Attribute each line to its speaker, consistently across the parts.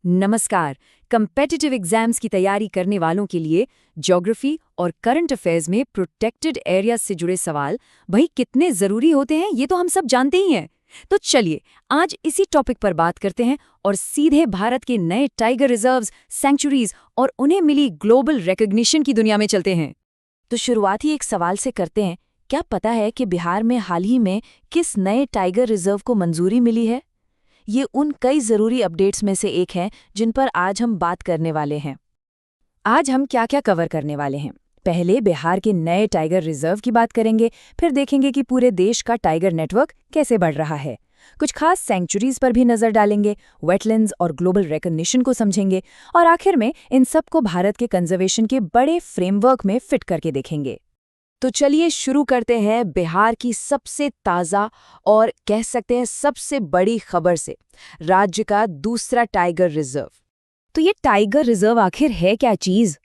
Speaker 1: नमस्कार। Competitive exams की तैयारी करने वालों के लिए ज्योग्राफी और करंट अफेयर्स में प्रोटेक्टेड एरियाज से जुड़े सवाल भाई कितने ज़रूरी होते हैं ये तो हम सब जानते ही हैं। तो चलिए आज इसी टॉपिक पर बात करते हैं और सीधे भारत के नए टाइगर रिजर्व्स, सेंचुरीज और उन्हें मिली ग्लोबल रिकॉग्निशन की दुनिया में चलते हैं।
Speaker 2: तो शुरुआत ही एक सवाल से करते हैं। क्या पता है कि बिहार में हाल ही में किस नए टाइगर रिजर्व को मंजूरी मिली है? ये उन कई ज़रूरी अपडेट्स में से एक है जिन पर आज हम बात करने वाले हैं।
Speaker 1: आज हम क्या क्या कवर करने वाले हैं? पहले बिहार के नए टाइगर रिजर्व की बात करेंगे, फिर देखेंगे कि पूरे देश का टाइगर नेटवर्क कैसे बढ़ रहा है। कुछ खास सेंचुरीज पर भी नजर डालेंगे, वेटलैंड्स और ग्लोबल रिकॉग्निशन को समझेंगे और आखिर में इन सब को भारत के कंजर्वेशन के बड़े फ्रेमवर्क में फिट करके देखेंगे। तो चलिए शुरू करते हैं बिहार की सबसे ताज़ा और कह सकते हैं सबसे बड़ी खबर से, राज्य का दूसरा टाइगर रिजर्व। तो ये टाइगर रिजर्व आखिर है क्या चीज़?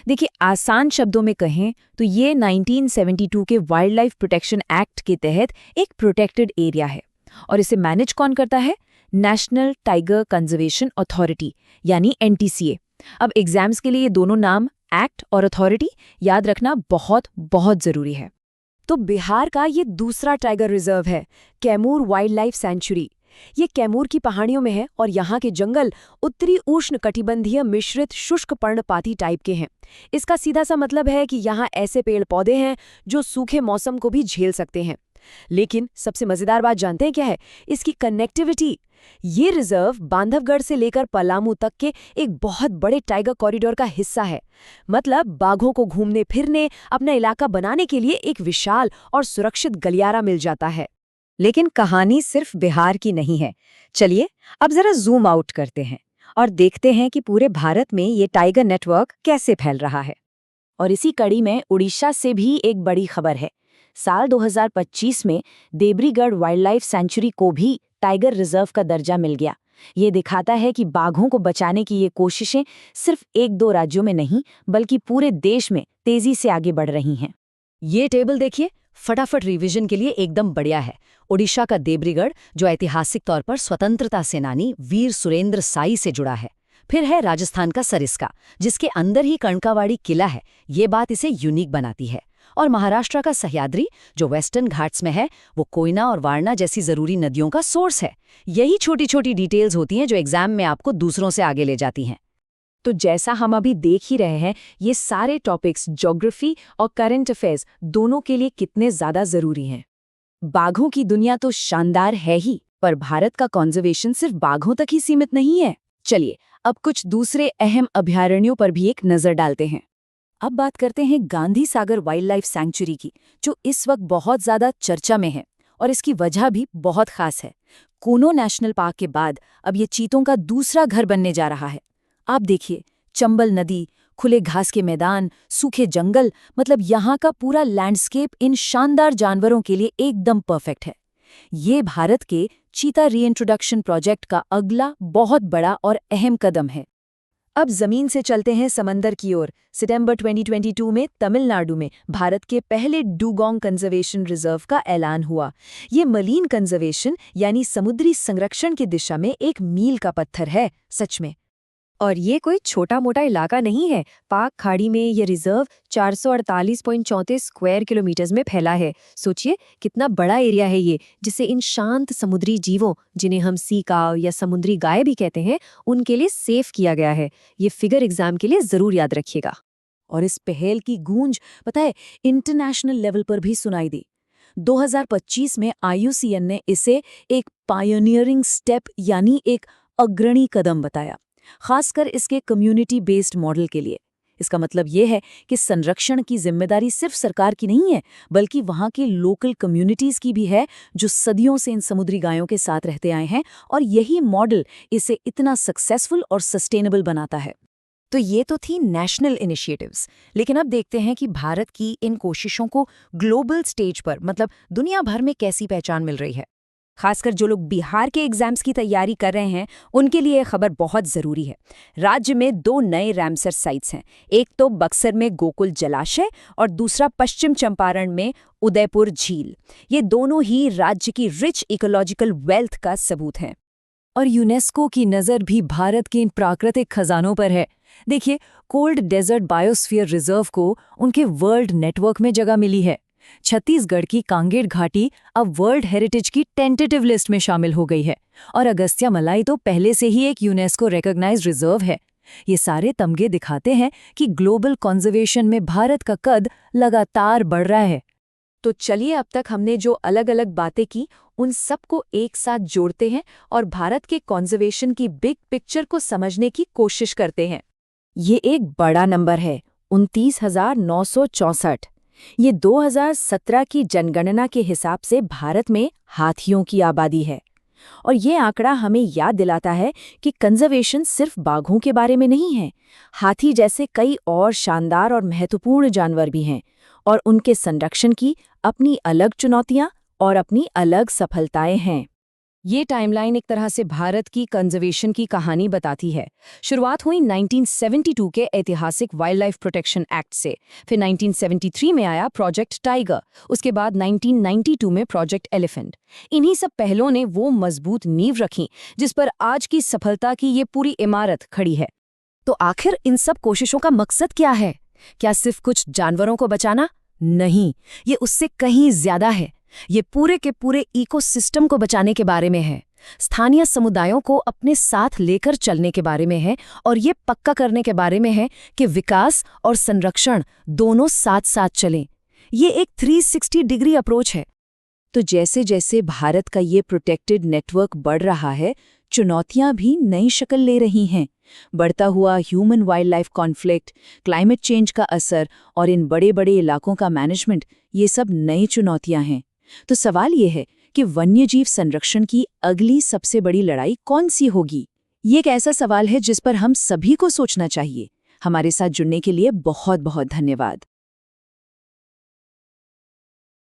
Speaker 1: देखिए, आसान शब्दों में कहें तो ये 1972 के वाइल्ड लाइफ प्रोटेक्शन एक्ट के तहत एक प्रोटेक्टेड एरिया है और इसे मैनेज कौन करता है? नेशनल टाइगर कंजर्वेशन अथॉरिटी यानी NTCA। अब एग्जाम्स के लिए ये दोनों नाम एक्ट और अथॉरिटी याद रखना बहुत बहुत जरूरी है। तो बिहार का ये दूसरा टाइगर रिजर्व है कैमूर वाइल्ड लाइफ सेंचुरी। ये कैमूर की पहाड़ियों में है और यहाँ के जंगल उत्तरी उष्ण कटिबंधीय मिश्रित शुष्क पर्णपाती टाइप के हैं। इसका सीधा सा मतलब है कि यहाँ ऐसे पेड़ पौधे हैं जो सूखे मौसम को भी झेल सकते हैं। लेकिन सबसे मजेदार बात जानते हैं क्या है? इसकी कनेक्टिविटी। ये रिजर्व बांधवगढ़ से लेकर पलामू तक के एक बहुत बड़े टाइगर कॉरिडोर का हिस्सा है। मतलब बाघों को घूमने फिरने, अपना इलाका बनाने के लिए एक विशाल और सुरक्षित गलियारा मिल जाता है। लेकिन कहानी सिर्फ बिहार की नहीं है। चलिए अब जरा जूम आउट करते हैं और देखते हैं कि पूरे भारत में ये टाइगर नेटवर्क कैसे फैल रहा है।
Speaker 2: और इसी कड़ी में उड़ीसा से भी एक बड़ी खबर है। साल 2025 में देब्रीगढ़ वाइल्ड लाइफ सेंचुरी को भी टाइगर रिजर्व का दर्जा मिल गया। ये दिखाता है कि बाघों को बचाने की ये कोशिशें सिर्फ एक दो राज्यों में नहीं बल्कि पूरे देश में तेजी से आगे बढ़ रही हैं।
Speaker 1: ये टेबल देखिए, फटाफट रिवीजन के लिए एकदम बढ़िया है। ओडिशा का देब्रीगढ़ जो ऐतिहासिक तौर पर स्वतंत्रता सेनानी वीर सुरेंद्र साई से जुड़ा है। फिर है राजस्थान का सरिस्का, जिसके अंदर ही कर्णकावाड़ी किला है। ये बात इसे यूनिक बनाती है। और महाराष्ट्र का सह्याद्री जो वेस्टर्न घाट्स में है, वो कोयना और वारणा जैसी जरूरी नदियों का सोर्स है। यही छोटी छोटी डिटेल्स होती हैं जो एग्जाम में आपको दूसरों से आगे ले जाती हैं।
Speaker 2: तो जैसा हम अभी देख ही रहे हैं, ये सारे टॉपिक्स ज्योग्राफी और करंट अफेयर्स दोनों के लिए कितने ज्यादा जरूरी हैं।
Speaker 1: बाघों की दुनिया तो शानदार है ही, पर भारत का कंजर्वेशन सिर्फ बाघों तक ही सीमित नहीं है। चलिए अब कुछ दूसरे अहम अभयारण्यों पर भी एक नजर डालते हैं। अब बात करते हैं Gandhi Sagar wild life sanctuary की, जो इस वक्त बहुत ज्यादा चर्चा में है और इसकी वजह भी बहुत खास है। कूनो नेशनल पार्क के बाद अब ये चीतों का दूसरा घर बनने जा रहा है। आप देखिए, चंबल नदी, खुले घास के मैदान, सूखे जंगल, मतलब यहाँ का पूरा लैंडस्केप इन शानदार जानवरों के लिए एकदम परफेक्ट है। ये भारत के चीता रीइंट्रोडक्शन प्रोजेक्ट का अगला बहुत बड़ा और अहम कदम है। अब जमीन से चलते हैं समंदर की ओर। सितंबर 2022 में तमिलनाडु में भारत के पहले डुगोंग कंजर्वेशन रिजर्व का ऐलान हुआ। ये मरीन कंजर्वेशन यानी समुद्री संरक्षण की दिशा में एक मील का पत्थर है, सच में। और ये कोई छोटा मोटा इलाका नहीं है। पाक खाड़ी में ये रिजर्व 448.34 स्क्वायर किलोमीटर्स में फैला है। सोचिए कितना बड़ा एरिया है ये, जिसे इन शांत समुद्री जीवों, जिन्हें हम सी काव या समुद्री गाय भी कहते हैं, उनके लिए सेफ किया गया है। ये फिगर एग्जाम के लिए जरूर याद रखिएगा। और इस पहल की गूंज पता है इंटरनेशनल लेवल पर भी सुनाई दी। 2025 में IUCN ने इसे एक पायोनियरिंग स्टेप यानी एक अग्रणी कदम बताया, खासकर इसके कम्युनिटी बेस्ड मॉडल के लिए। इसका मतलब ये है कि संरक्षण की जिम्मेदारी सिर्फ सरकार की नहीं है, बल्कि वहाँ के लोकल कम्युनिटीज़ की भी है, जो सदियों से इन समुद्री गायों के साथ रहते आए हैं। और यही मॉडल इसे इतना सक्सेसफुल और सस्टेनेबल बनाता है। तो ये तो थी नेशनल इनिशिएटिव्स, लेकिन अब देखते हैं कि भारत की इन कोशिशों को ग्लोबल स्टेज पर, मतलब दुनिया भर में कैसी पहचान मिल रही है। खासकर जो लोग बिहार के एग्जाम्स की तैयारी कर रहे हैं, उनके लिए यह खबर बहुत ज़रूरी है। राज्य में 2 नए रामसर साइट्स हैं। एक तो बक्सर में गोकुल जलाशय और दूसरा पश्चिम चंपारण में उदयपुर झील। ये दोनों ही राज्य की रिच इकोलॉजिकल वेल्थ का सबूत हैं। और यूनेस्को की नज़र भी भारत के इन प्राकृतिक खजानों पर है। देखिए, कोल्ड डेजर्ट बायोस्फीयर रिजर्व को उनके वर्ल्ड नेटवर्क में जगह मिली है। छत्तीसगढ़ की कांगेर घाटी अब वर्ल्ड हेरिटेज की टेंटेटिव लिस्ट में शामिल हो गई है और अगस्त्य मलाई तो पहले से ही एक यूनेस्को रिकॉग्नाइज्ड रिजर्व है। ये सारे तमगे दिखाते हैं कि ग्लोबल कंजर्वेशन में भारत का कद लगातार बढ़ रहा है। तो चलिए, अब तक हमने जो अलग अलग बातें की उन सबको एक साथ जोड़ते हैं और भारत के कंजर्वेशन की बिग पिक्चर को समझने की कोशिश करते हैं।
Speaker 2: ये एक बड़ा नंबर है, 29,964। ये 2017 की जनगणना के हिसाब से भारत में हाथियों की आबादी है। और ये आंकड़ा हमें याद दिलाता है कि कंजर्वेशन सिर्फ बाघों के बारे में नहीं है। हाथी जैसे कई और शानदार और महत्वपूर्ण जानवर भी हैं और उनके संरक्षण की अपनी अलग चुनौतियां और अपनी अलग सफलताएं हैं।
Speaker 1: ये टाइमलाइन एक तरह से भारत की कंजर्वेशन की कहानी बताती है। शुरुआत हुई 1972 के ऐतिहासिक वाइल्ड लाइफ प्रोटेक्शन एक्ट से, फिर 1973 में आया प्रोजेक्ट टाइगर, उसके बाद 1992 में प्रोजेक्ट एलिफेंट। इन्हीं सब पहलों ने वो मजबूत नींव रखी जिस पर आज की सफलता की ये पूरी इमारत खड़ी है। तो आखिर इन सब कोशिशों का मकसद क्या है? क्या सिर्फ कुछ जानवरों को बचाना? नहीं, ये उससे कहीं ज्यादा है। ये पूरे के पूरे इकोसिस्टम को बचाने के बारे में है, स्थानीय समुदायों को अपने साथ लेकर चलने के बारे में है और ये पक्का करने के बारे में है कि विकास और संरक्षण दोनों साथ साथ चलें। ये एक 360 डिग्री अप्रोच है। तो जैसे जैसे भारत का ये प्रोटेक्टेड नेटवर्क बढ़ रहा है, चुनौतियां भी नई शक्ल ले रही हैं। बढ़ता हुआ human wild life conflict, climate change का असर और इन बड़े बड़े इलाकों का मैनेजमेंट, ये सब नई चुनौतियां हैं। तो सवाल ये है कि वन्यजीव संरक्षण की अगली सबसे बड़ी लड़ाई कौन सी होगी? ये एक ऐसा सवाल है जिस पर हम सभी को सोचना चाहिए। हमारे साथ जुड़ने के लिए बहुत बहुत धन्यवाद।